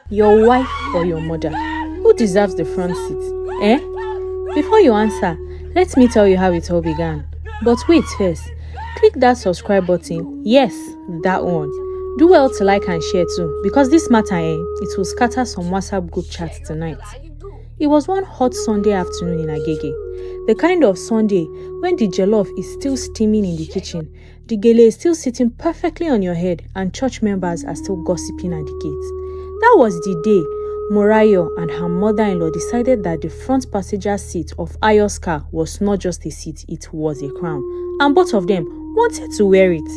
Your wife or your mother? Who deserves the front seat? Eh? Before you answer, let me tell you how it all began. But wait first. Click that subscribe button. Yes, that one. Do well to like and share too, because this matter, it will scatter some WhatsApp group chats tonight. It was one hot Sunday afternoon in Agege. The kind of Sunday when the jollof is still steaming in the kitchen, the gele is still sitting perfectly on your head, and church members are still gossiping at the gate. That was the day Morayo and her mother-in-law decided that the front passenger seat of Ayo's car was not just a seat, it was a crown. And both of them wanted to wear it.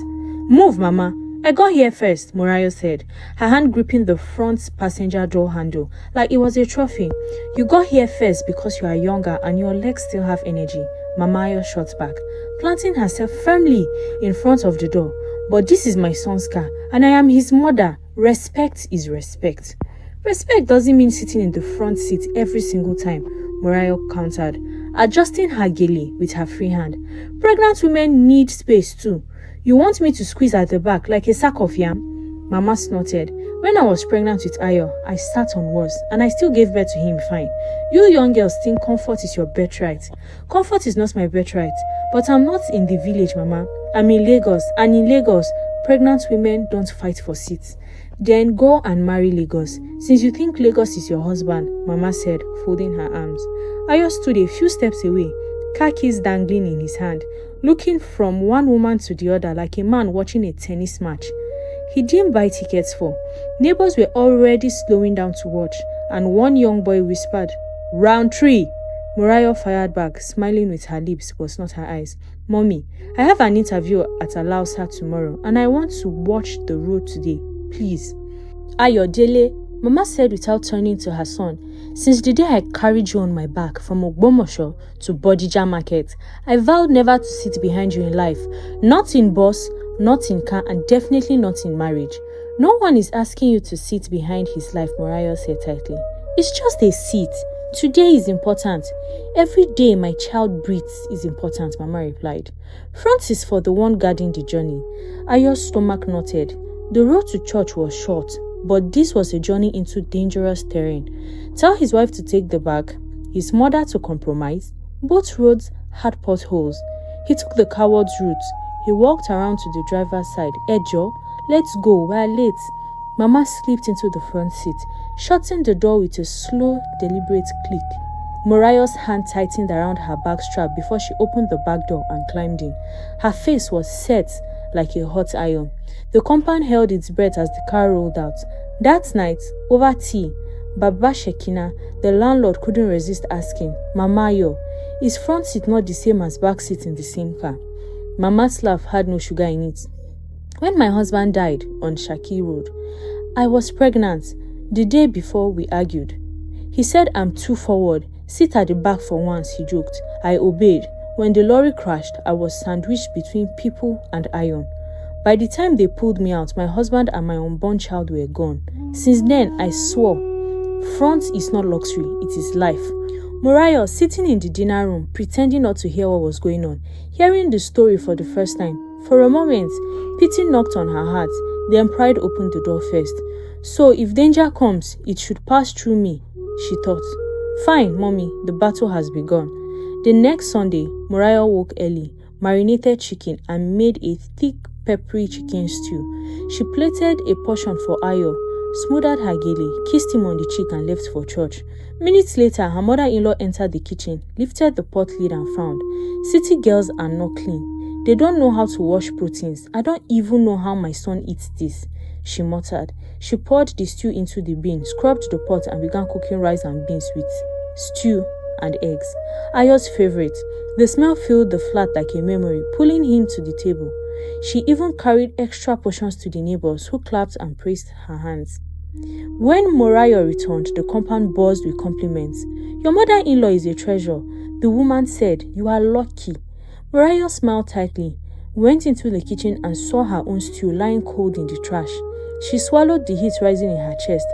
Move, Mama. I got here first, Morayo said, her hand gripping the front passenger door handle like it was a trophy. You got here first because you are younger and your legs still have energy, Mama Ayo shot back, planting herself firmly in front of the door. But this is my son's car and I am his mother. Respect is respect. Respect doesn't mean sitting in the front seat every single time, Morayo countered, adjusting her gele with her free hand. Pregnant women need space too. You want me to squeeze at the back like a sack of yam? Mama snorted. When I was pregnant with Ayo, I sat on worse and I still gave birth to him fine. You young girls think comfort is your birthright. Comfort is not my birthright, but I'm not in the village, Mama. I'm in Lagos, and in Lagos, pregnant women don't fight for seats. Then go and marry Lagos, since you think Lagos is your husband, Mama said, folding her arms. Ayo stood a few steps away, car keys dangling in his hand, looking from one woman to the other like a man watching a tennis match. He didn't buy tickets for. Neighbors were already slowing down to watch, and one young boy whispered, "Round 3. Morayo fired back, smiling with her lips but not her eyes. Mommy, I have an interview at Alausa tomorrow, and I want to watch the road today. Please. Ayo Dele, Mama said without turning to her son. Since the day I carried you on my back from Ogbomosho to Bodija Market, I vowed never to sit behind you in life. Not in bus, not in car, and definitely not in marriage. No one is asking you to sit behind his life, Morayo said tightly. It's just a seat. Today is important. Every day my child breathes is important, Mama replied. Front is for the one guarding the journey. Ayo's stomach knotted. The road to church was short, but this was a journey into dangerous terrain. Tell his wife to take the back, his mother to compromise. Both roads had potholes. He took the coward's route. He walked around to the driver's side. Ejo, let's go, we're late. Mama slipped into the front seat, shutting the door with a slow, deliberate click. Morayo's hand tightened around her bag strap before she opened the back door and climbed in. Her face was set like a hot iron. The compound held its breath as the car rolled out. That night, over tea, Baba Shekina, the landlord, couldn't resist asking, Mama Ayo, is front seat not the same as back seat in the same car? Mama's laugh had no sugar in it. When my husband died on Shaki Road, I was pregnant. The day before we argued. He said I'm too forward. Sit at the back for once, he joked. I obeyed. When the lorry crashed, I was sandwiched between people and iron. By the time they pulled me out, my husband and my unborn child were gone. Since then, I swore, front is not luxury, it is life. Morayo, sitting in the dinner room, pretending not to hear what was going on, hearing the story for the first time. For a moment, pity knocked on her heart, then pride opened the door first. So, if danger comes, it should pass through me, she thought. Fine, Mommy, the battle has begun. The next Sunday, Morayo woke early, marinated chicken, and made a thick, peppery chicken stew. She plated a portion for Ayo, smoothed her gele, kissed him on the cheek, and left for church. Minutes later, her mother-in-law entered the kitchen, lifted the pot lid and frowned. City girls are not clean. They don't know how to wash proteins. I don't even know how my son eats this, she muttered. She poured the stew into the bin, scrubbed the pot, and began cooking rice and beans with stew and eggs. Ayo's favorite. The smell filled the flat like a memory, pulling him to the table. She even carried extra portions to the neighbors, who clapped and praised her hands. When Morayo returned, the compound buzzed with compliments. Your mother-in-law is a treasure, the woman said. You are lucky. Morayo smiled tightly, went into the kitchen and saw her own stew lying cold in the trash. She swallowed the heat rising in her chest.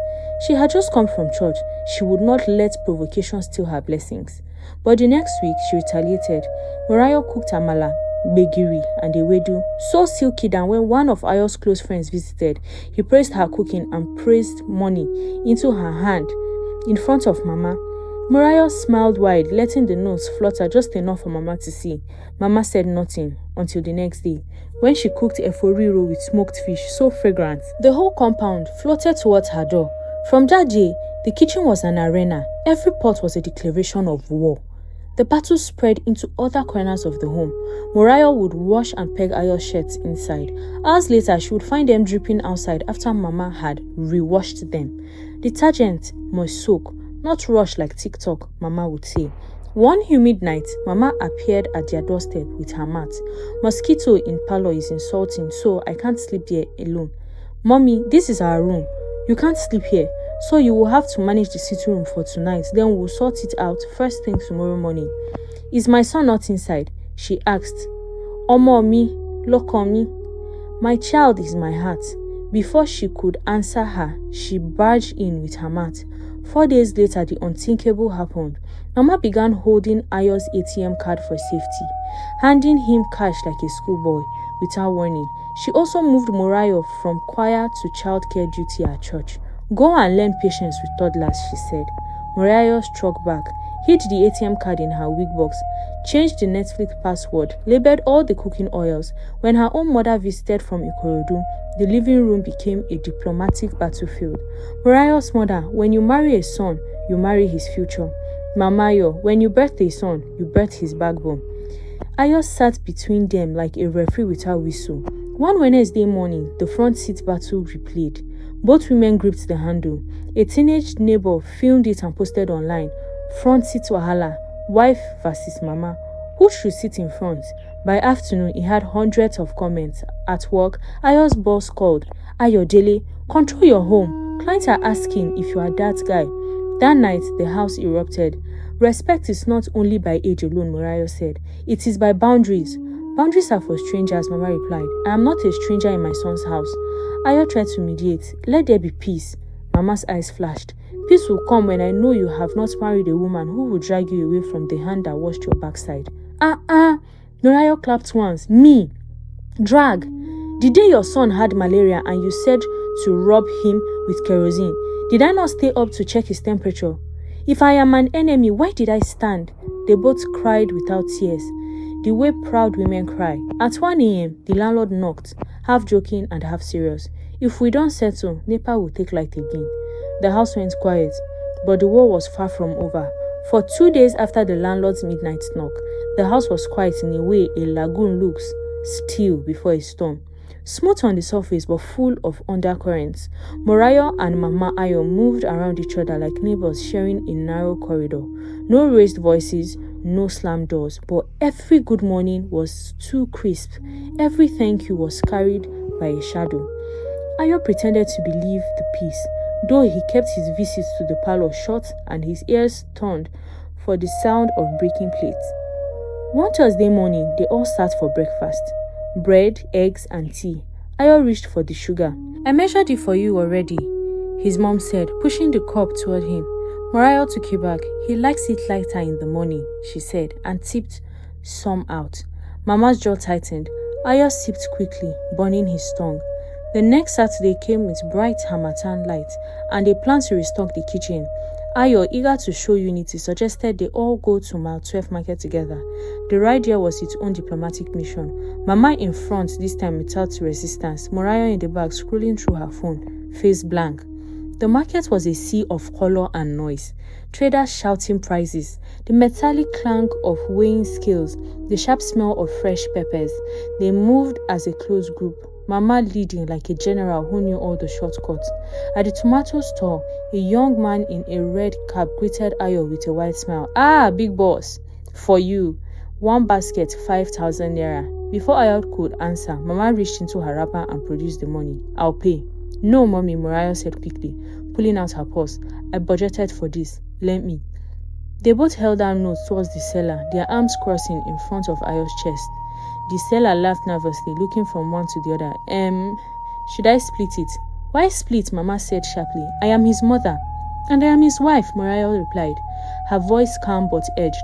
She had just come from church. She would not let provocation steal her blessings. But the next week, she retaliated. Morayo cooked amala, gbegiri, and ewedu, so silky that when one of Ayo's close friends visited, he praised her cooking and praised money into her hand in front of Mama. Morayo smiled wide, letting the nose flutter just enough for Mama to see. Mama said nothing until the next day, when she cooked eforiro with smoked fish so fragrant. The whole compound floated towards her door. From that day, the kitchen was an arena. Every pot was a declaration of war. The battle spread into other corners of the home. Morayo would wash and peg Ayo's shirts inside. Hours later, she would find them dripping outside after Mama had re-washed them. Detergent must soak, not rush like TikTok, Mama would say. One humid night, Mama appeared at their doorstep with her mat. Mosquito in parlor is insulting, so I can't sleep there alone. Mommy, this is our room. You can't sleep here, so you will have to manage the sitting room for tonight. Then we'll sort it out first thing tomorrow morning. Is my son not inside? She asked. Omo mi, loko mi. My child is my heart. Before she could answer her, she barged in with her mat. 4 days later, the unthinkable happened. Mama began holding Ayo's ATM card for safety, handing him cash like a schoolboy without warning. She also moved Morayo from choir to childcare duty at church. Go and learn patience with toddlers, she said. Morayo struck back, hid the ATM card in her wig box, changed the Netflix password, labeled all the cooking oils. When her own mother visited from Ikorodu, the living room became a diplomatic battlefield. Morayo's mother, when you marry a son, you marry his future. Mamayo, when you birth a son, you birth his backbone. Ayo sat between them like a referee without whistle. One Wednesday morning, the front seat battle replayed. Both women gripped the handle. A teenage neighbor filmed it and posted online. Front seat wahala, wife versus mama. Who should sit in front? By afternoon, he had hundreds of comments. At work, Ayo's boss called. Ayo Dele, control your home. Clients are asking if you are that guy. That night, the house erupted. Respect is not only by age alone, Morayo said. It is by boundaries. Boundaries are for strangers, Mama replied. I am not a stranger in my son's house. Ayo tried to mediate. Let there be peace. Mama's eyes flashed. Peace will come when I know you have not married a woman who will drag you away from the hand that washed your backside. Morayo clapped once. Me? Drag? The day your son had malaria and you said to rub him with kerosene, did I not stay up to check his temperature? If I am an enemy, why did I stand? They both cried without tears, the way proud women cry. At 1 a.m., the landlord knocked, half joking and half serious. If we don't settle, NEPA will take light again. The house went quiet, but the war was far from over. For 2 days after the landlord's midnight knock, the house was quiet in a way a lagoon looks still before a storm. Smooth on the surface but full of undercurrents. Morayo and Mama Ayo moved around each other like neighbors sharing a narrow corridor. No raised voices, no slammed doors, but every good morning was too crisp. Every thank you was carried by a shadow. Ayo pretended to believe the peace, though he kept his visits to the parlor short and his ears turned for the sound of breaking plates. One Thursday morning, they all sat for breakfast. Bread, eggs, and tea. Ayo reached for the sugar. I measured it for you already, his mom said, pushing the cup toward him. Morayo took it back. He likes it lighter in the morning, she said, and tipped some out. Mama's jaw tightened. Ayo sipped quickly, burning his tongue. The next Saturday came with bright Hamatan light, and they planned to restock the kitchen. Ayo, eager to show unity, suggested they all go to Mile 12 market together. The ride there was its own diplomatic mission. Mama in front, this time without resistance. Morayo in the back, scrolling through her phone, face blank. The market was a sea of color and noise. Traders shouting prices, the metallic clank of weighing scales, the sharp smell of fresh peppers. They moved as a close group. Mama leading like a general who knew all the shortcuts. At the tomato store, a young man in a red cap greeted Ayo with a wide smile. Ah, big boss, for you. One basket, 5,000 naira. Before Ayo could answer, Mama reached into her wrapper and produced the money. I'll pay. No, Mommy, Morayo said quickly, pulling out her purse. I budgeted for this. Let me. They both held out notes towards the seller, their arms crossing in front of Ayo's chest. The seller laughed nervously, looking from one to the other. Should I split it? Why split? Mama said sharply. I am his mother. And I am his wife, Morayo replied, her voice calm but edged.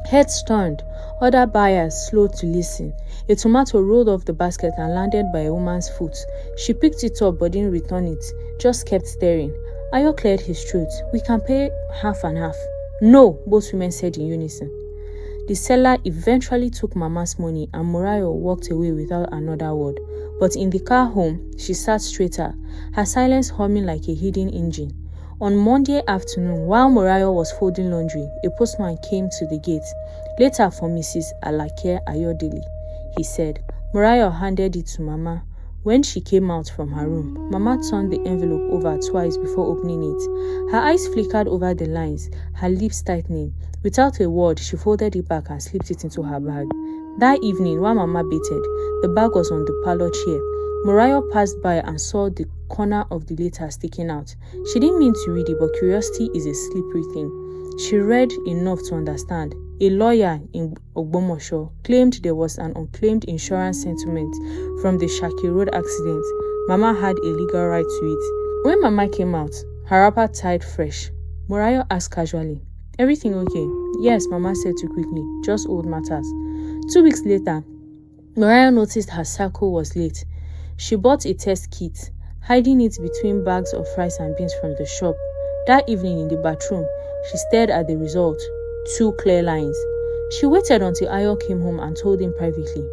Heads turned. Other buyers slowed to listen. A tomato rolled off the basket and landed by a woman's foot. She picked it up but didn't return it, just kept staring. Ayo cleared his throat. "We can pay half and half." "No," both women said in unison. The seller eventually took Mama's money and Morayo walked away without another word. But in the car home, she sat straighter, her silence humming like a hidden engine. On Monday afternoon, while Morayo was folding laundry, a postman came to the gate. "Later for Mrs. Alake Ayodele," he said. Morayo handed it to Mama. When she came out from her room, Mama turned the envelope over twice before opening it. Her eyes flickered over the lines, her lips tightening. Without a word, she folded it back and slipped it into her bag. That evening, while Mama baited, the bag was on the parlor chair. Morayo passed by and saw the corner of the letter sticking out. She didn't mean to read it, but curiosity is a slippery thing. She read enough to understand. A lawyer in Ogbomosho claimed there was an unclaimed insurance settlement from the Shaki Road accident. Mama had a legal right to it. When Mama came out, her wrapper tied fresh, Morayo asked casually, "Everything okay?" "Yes," Mama said too quickly, "just old matters." 2 weeks later, Morayo noticed her cycle was late. She bought a test kit, hiding it between bags of rice and beans from the shop. That evening in the bathroom, she stared at the result. 2 clear lines. She waited until Ayo came home and told him privately.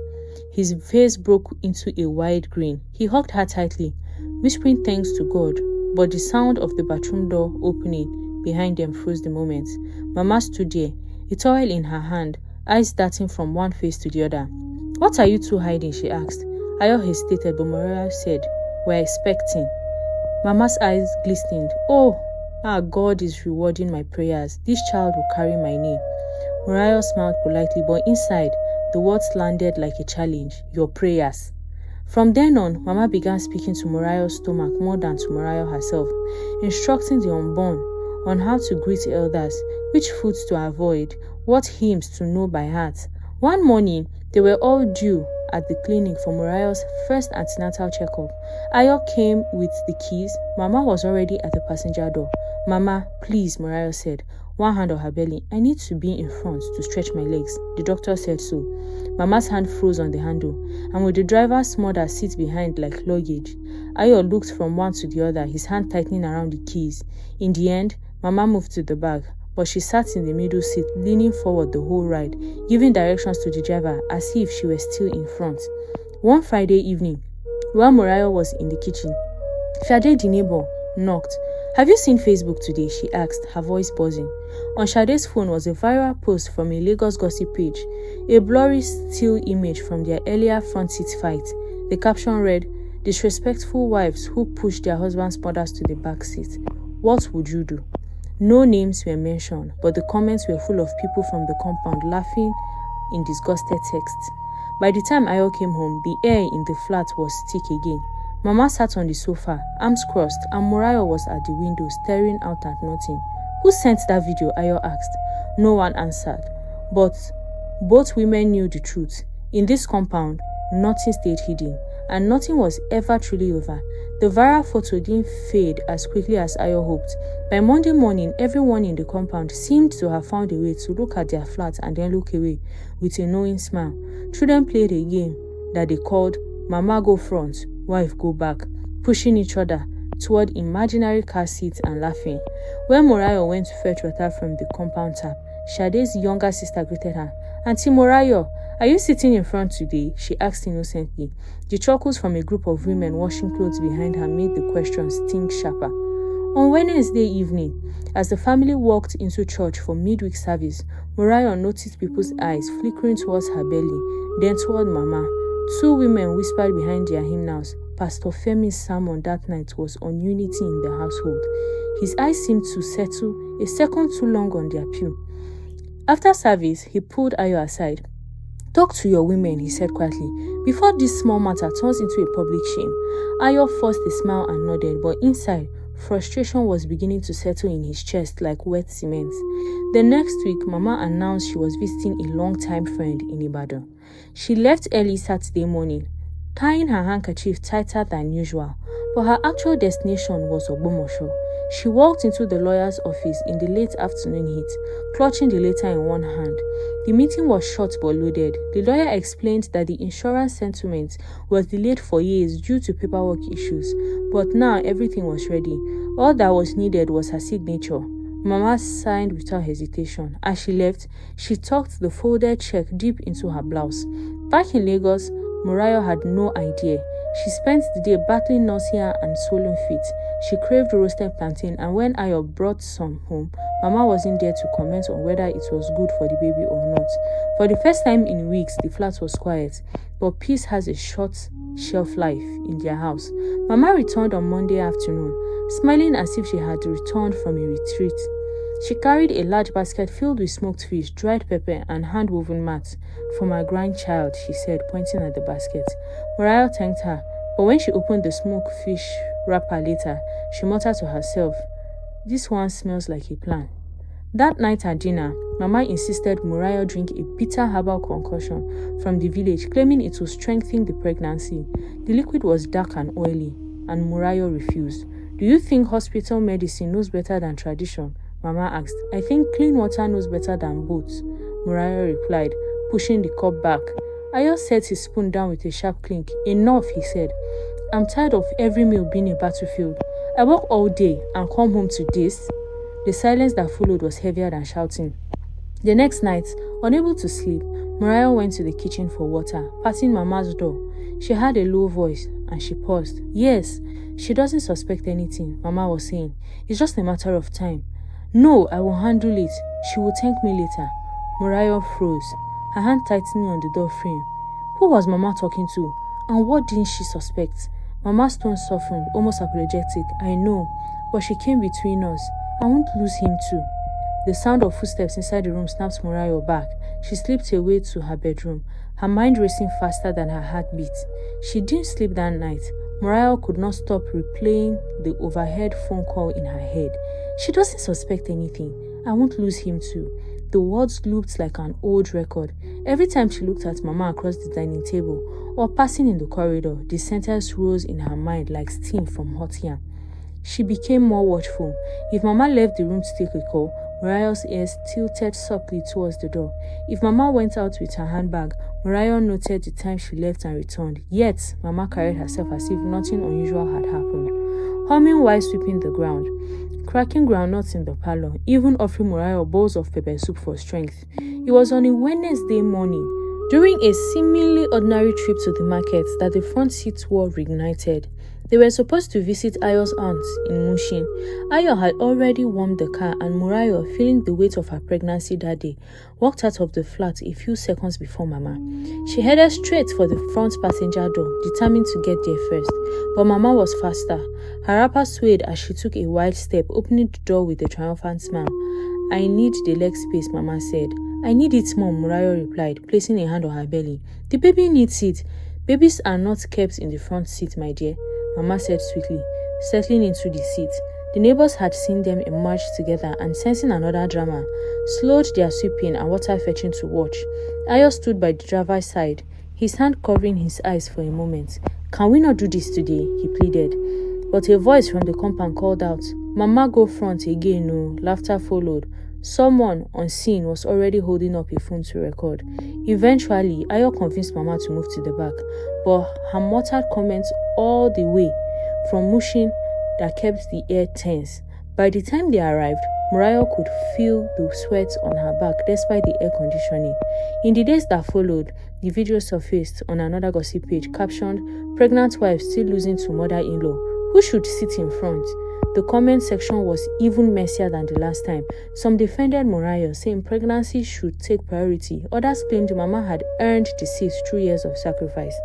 His face broke into a wide grin. He hugged her tightly, whispering thanks to God, but the sound of the bathroom door opening behind them froze the moment. Mama stood there, a towel in her hand, eyes darting from one face to the other. "What are you two hiding?" she asked. Ayo hesitated, but Morayo said, "We're expecting." Mama's eyes glistened. "Oh, God is rewarding my prayers. This child will carry my name." Morayo smiled politely, but inside, the words landed like a challenge. "Your prayers." From then on, Mama began speaking to Morayo's stomach more than to Morayo herself, instructing the unborn on how to greet elders, which foods to avoid, what hymns to know by heart. One morning, they were all due at the clinic for Morayo's first antenatal checkup. Ayo came with the keys. Mama was already at the passenger door. "Mama, please," Morayo said, one hand on her belly. "I need to be in front to stretch my legs. The doctor said so." Mama's hand froze on the handle, and with the driver's mother sit behind like luggage, Ayo looked from one to the other, his hand tightening around the keys. In the end, Mama moved to the back, but she sat in the middle seat, leaning forward the whole ride, giving directions to the driver as if she were still in front. One Friday evening, while Morayo was in the kitchen, Shade, the neighbor, knocked. "Have you seen Facebook today?" she asked, her voice buzzing. On Shade's phone was a viral post from a Lagos gossip page, a blurry still image from their earlier front seat fight. The caption read, "Disrespectful wives who push their husbands' mothers to the back seat. What would you do?" No names were mentioned, but the comments were full of people from the compound laughing in disgusted texts. By the time Ayo came home, the air in the flat was thick again. Mama sat on the sofa, arms crossed, and Morayo was at the window staring out at nothing. "Who sent that video?" Ayo asked. No one answered, but both women knew the truth. In this compound, nothing stayed hidden, and nothing was ever truly over. The viral photo didn't fade as quickly as Ayo hoped. By Monday morning, everyone in the compound seemed to have found a way to look at their flat and then look away with a knowing smile. Children played a game that they called Mama Go Front, Wife Go Back, pushing each other toward imaginary car seats and laughing. When Morayo went to fetch water from the compound tap, Shade's younger sister greeted her. "Auntie Morayo, are you sitting in front today?" she asked innocently. The chuckles from a group of women washing clothes behind her made the question sting sharper. On Wednesday evening, as the family walked into church for midweek service, Morayo noticed people's eyes flickering towards her belly, then toward Mama. 2 women whispered behind their hymnals. Pastor Femi's sermon that night was on unity in the household. His eyes seemed to settle a second too long on their pew. After service, he pulled Ayo aside. "Talk to your women," he said quietly, "before this small matter turns into a public shame." Ayo forced a smile and nodded, but inside, frustration was beginning to settle in his chest like wet cement. The next week, Mama announced she was visiting a long-time friend in Ibadan. She left early Saturday morning, tying her handkerchief tighter than usual, but her actual destination was Ogbomosho. She walked into the lawyer's office in the late afternoon heat, clutching the letter in one hand. The meeting was short but loaded. The lawyer explained that the insurance settlement was delayed for years due to paperwork issues, but now everything was ready. All that was needed was her signature. Mama signed without hesitation. As she left, she tucked the folded check deep into her blouse. Back in Lagos, Murayo had no idea. She spent the day battling nausea and swollen feet. She craved roasted plantain, and when Ayo brought some home, Mama wasn't there to comment on whether it was good for the baby or not. For the first time in weeks, the flat was quiet, but peace has a short shelf life in their house. Mama returned on Monday afternoon, smiling as if she had returned from a retreat. She carried a large basket filled with smoked fish, dried pepper, and hand-woven mats for my grandchild, she said, pointing at the basket. Murayo thanked her, but when she opened the smoked fish wrapper later, she muttered to herself, "This one smells like a plan." That night at dinner, Mama insisted Murayo drink a bitter herbal concoction from the village, claiming it would strengthen the pregnancy. The liquid was dark and oily, and Murayo refused. "Do you think hospital medicine knows better than tradition?" Mama asked. "I think clean water knows better than boats," Murayo replied, pushing the cup back. Ayo set his spoon down with a sharp clink. "Enough," he said. "I'm tired of every meal being a battlefield. I work all day and come home to this." The silence that followed was heavier than shouting. The next night, unable to sleep, Murayo went to the kitchen for water, passing Mama's door. She had a low voice and she paused. "Yes, she doesn't suspect anything," Mama was saying. "It's just a matter of time." "No, I will handle it. She will thank me later." Murayo froze, her hand tightening on the door frame. Who was Mama talking to? And what didn't she suspect? Mama's tone softened, almost apologetic. "I know, but she came between us. I won't lose him too." The sound of footsteps inside the room snapped Murayo back. She slipped away to her bedroom, her mind racing faster than her heartbeat. She didn't sleep that night. Murayo could not stop replaying the overheard phone call in her head. She doesn't suspect anything. I won't lose him too. The words looped like an old record. Every time she looked at Mama across the dining table or passing in the corridor, the sentence rose in her mind like steam from hot yam. She became more watchful. If Mama left the room to take a call, Murayo's ears tilted softly towards the door. If Mama went out with her handbag, Murayo noted the time she left and returned. Yet, Mama carried herself as if nothing unusual had happened. Humming while sweeping the ground, cracking groundnuts in the parlor, even offering Murayo bowls of pepper soup for strength. It was on a Wednesday morning, during a seemingly ordinary trip to the market, that the front seat war reignited. They were supposed to visit Ayo's aunt in Mushin. Ayo had already warmed the car, and Murayo, feeling the weight of her pregnancy that day, walked out of the flat a few seconds before Mama. She headed straight for the front passenger door, determined to get there first. But Mama was faster. Her wrapper swayed as she took a wide step, opening the door with a triumphant smile. "I need the leg space," Mama said. "I need it, Mom," Murayo replied, placing a hand on her belly. "The baby needs it. Babies are not kept in the front seat, my dear," Mama said sweetly, settling into the seat. The neighbors had seen them emerge together and, sensing another drama, slowed their sweeping and water fetching to watch. Ayo stood by the driver's side, his hand covering his eyes for a moment. "Can we not do this today?" he pleaded. But a voice from the compound called out, "Mama, go front again, no." Laughter followed. Someone, unseen, was already holding up a phone to record. Eventually, Ayo convinced Mama to move to the back, but her muttered comments all the way from Mushin that kept the air tense. By the time they arrived, Murayo could feel the sweat on her back despite the air conditioning. In the days that followed, the video surfaced on another gossip page captioned, "Pregnant wife still losing to mother-in-law. Who should sit in front?" The comment section was even messier than the last time. Some defended Murayo, saying pregnancy should take priority. Others claimed Mama had earned the seat through years of sacrifice.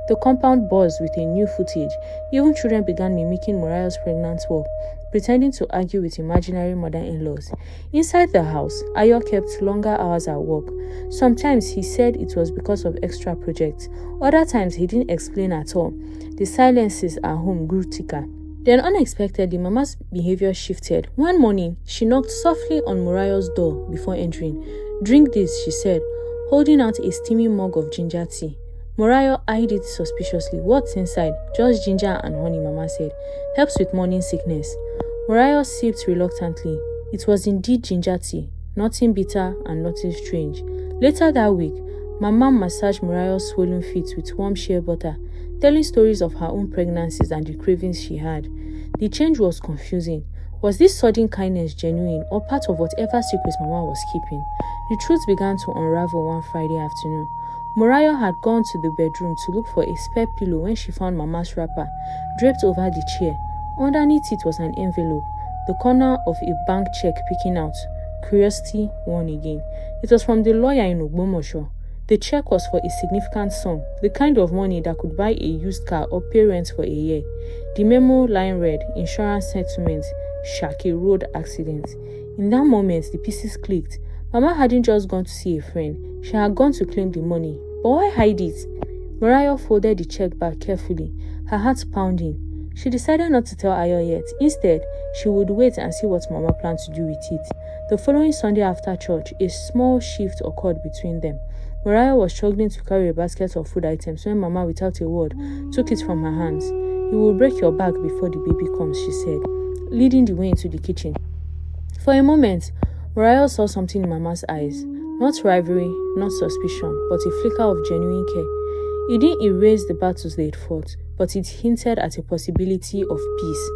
The compound buzzed with a new footage. Even children began mimicking Murayo's pregnant walk, pretending to argue with imaginary mother-in-laws. Inside the house, Ayo kept longer hours at work. Sometimes he said it was because of extra projects. Other times he didn't explain at all. The silences at home grew thicker. Then unexpectedly, Mama's behavior shifted. One morning, she knocked softly on Murayo's door before entering. "Drink this," she said, holding out a steamy mug of ginger tea. Murayo eyed it suspiciously. "What's inside?" "Just ginger and honey," Mama said. "Helps with morning sickness." Mariah sipped reluctantly. It was indeed ginger tea, nothing bitter and nothing strange. Later that week, Mama massaged Mariah's swollen feet with warm shea butter, telling stories of her own pregnancies and the cravings she had. The change was confusing. Was this sudden kindness genuine or part of whatever secret Mama was keeping? The truth began to unravel one Friday afternoon. Mariah had gone to the bedroom to look for a spare pillow when she found Mama's wrapper draped over the chair. Underneath it was an envelope, the corner of a bank check peeking out. Curiosity won again. It was from the lawyer in Ogbomosho. The check was for a significant sum, the kind of money that could buy a used car or pay rent for a year. The memo line read, "Insurance settlement, Shaki road accident." In that moment, the pieces clicked. Mama hadn't just gone to see a friend. She had gone to claim the money. But why hide it? Mariah folded the check back carefully, her heart pounding. She decided not to tell Ayo yet. Instead, she would wait and see what Mama planned to do with it. The following Sunday after church, a small shift occurred between them. Mariah was struggling to carry a basket of food items when Mama, without a word, took it from her hands. "You will break your back before the baby comes," she said, leading the way into the kitchen. For a moment, Mariah saw something in Mama's eyes. Not rivalry, not suspicion, but a flicker of genuine care. It didn't erase the battles they'd fought, but it hinted at a possibility of peace.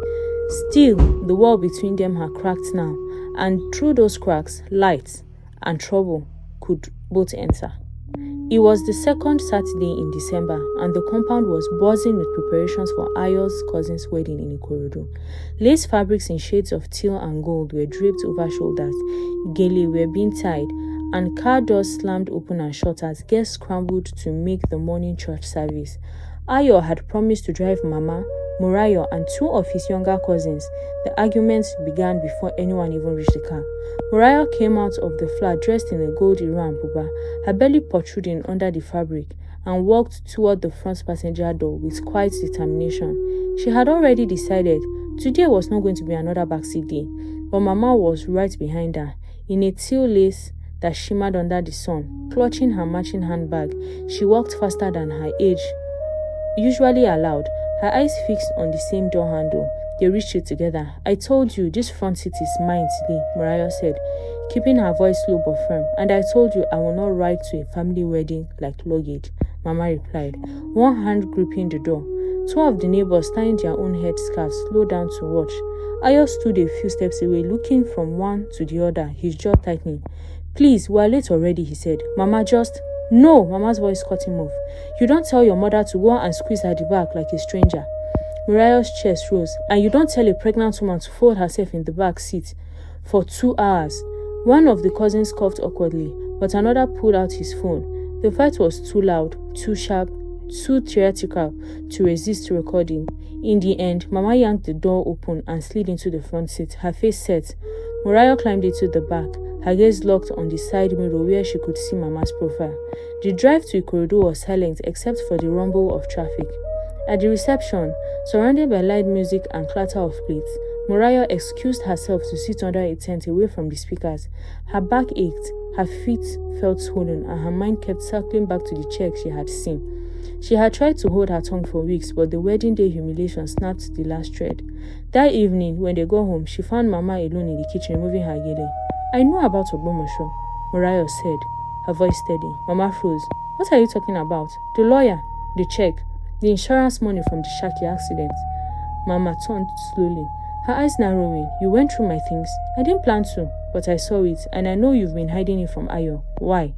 Still, the wall between them had cracked now, and through those cracks, light and trouble could both enter. It was the second Saturday in December, and the compound was buzzing with preparations for Ayo's cousin's wedding in Ikorodu. Lace fabrics in shades of teal and gold were draped over shoulders, gele were being tied, and car doors slammed open and shut as guests scrambled to make the morning church service. Ayo had promised to drive Mama, Murayo, and two of his younger cousins. The arguments began before anyone even reached the car. Murayo came out of the flat dressed in a gold Iran buba, her belly protruding under the fabric, and walked toward the front passenger door with quiet determination. She had already decided today was not going to be another backseat day, but Mama was right behind her, in a teal lace that shimmered under the sun. Clutching her matching handbag, she walked faster than her age usually allowed, her eyes fixed on the same door handle. They reached it together. "I told you, this front seat is mine today," Mariah said, keeping her voice low but firm. "And I told you I will not ride to a family wedding like luggage," Mama replied, one hand gripping the door. Two of the neighbors tying their own headscarves slowed down to watch. Ayo stood a few steps away, looking from one to the other, his jaw tightening. "Please, we're late already," he said. "Mama, just..." "No," Mama's voice cut him off. "You don't tell your mother to go and squeeze at the back like a stranger." Mariah's chest rose. "And you don't tell a pregnant woman to fold herself in the back seat for 2 hours. One of the cousins coughed awkwardly, but another pulled out his phone. The fight was too loud, too sharp, too theatrical to resist recording. In the end, Mama yanked the door open and slid into the front seat, her face set. Mariah climbed into the back, her gaze locked on the side mirror where she could see Mama's profile. The drive to Ikorodu was silent except for the rumble of traffic. At the reception, surrounded by loud music and clatter of plates, Mariah excused herself to sit under a tent away from the speakers. Her back ached, her feet felt swollen, and her mind kept circling back to the check she had seen. She had tried to hold her tongue for weeks, but the wedding day humiliation snapped the last thread. That evening, when they got home, she found Mama alone in the kitchen removing her gele. "I know about Ogbomosho," Mariah said, her voice steady. Mama froze. "What are you talking about?" "The lawyer, the check, the insurance money from the Shaki accident." Mama turned slowly, her eyes narrowing. "You went through my things. I didn't plan to, but I saw it, and I know you've been hiding it from Ayo. Why?"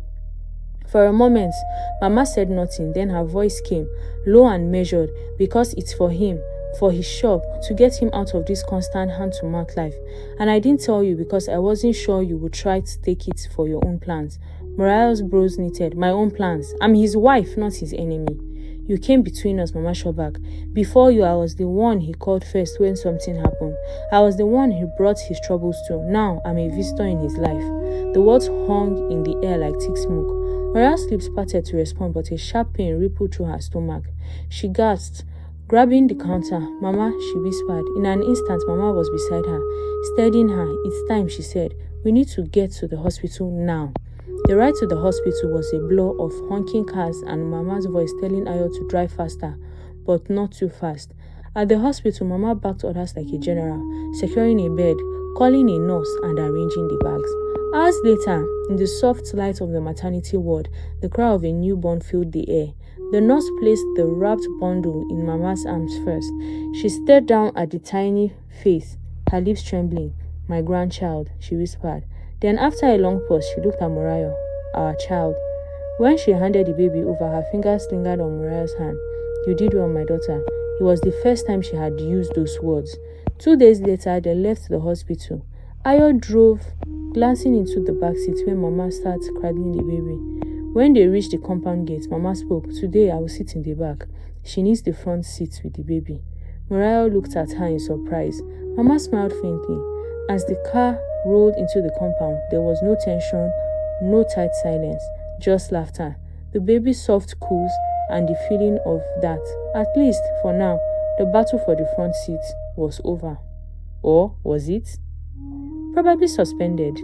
For a moment, Mama said nothing, then her voice came, low and measured, "Because it's for him, for his shop, to get him out of this constant hand-to-mouth life. And I didn't tell you because I wasn't sure you would try to take it for your own plans." Mariah's brows knitted. "My own plans? I'm his wife, not his enemy." "You came between us," Mama shot back. "Before you, I was the one he called first when something happened. I was the one he brought his troubles to. Now, I'm a visitor in his life." The words hung in the air like thick smoke. Mariah's lips parted to respond, but a sharp pain rippled through her stomach. She gasped, grabbing the counter. "Mama," she whispered. In an instant, Mama was beside her, steadying her. "It's time," she said. "We need to get to the hospital now." The ride to the hospital was a blur of honking cars and Mama's voice telling Ayo to drive faster, but not too fast. At the hospital, Mama backed orders like a general, securing a bed, calling a nurse, and arranging the bags. Hours later, in the soft light of the maternity ward, the cry of a newborn filled the air. The nurse placed the wrapped bundle in Mama's arms first. She stared down at the tiny face, her lips trembling. "My grandchild," she whispered. Then, after a long pause, she looked at Morayo, "Our child." When she handed the baby over, her fingers lingered on Morayo's hand. "You did well, my daughter." It was the first time she had used those words. 2 days later, they left the hospital. Ayo drove, glancing into the back seat where Mama started cradling the baby. When they reached the compound gate, Mama spoke. "Today, I will sit in the back. She needs the front seat with the baby." Morayo looked at her in surprise. Mama smiled faintly. As the car rolled into the compound, there was no tension, no tight silence, just laughter, the baby's soft coos, and the feeling of that, at least for now, the battle for the front seat was over. Or was it? Probably suspended.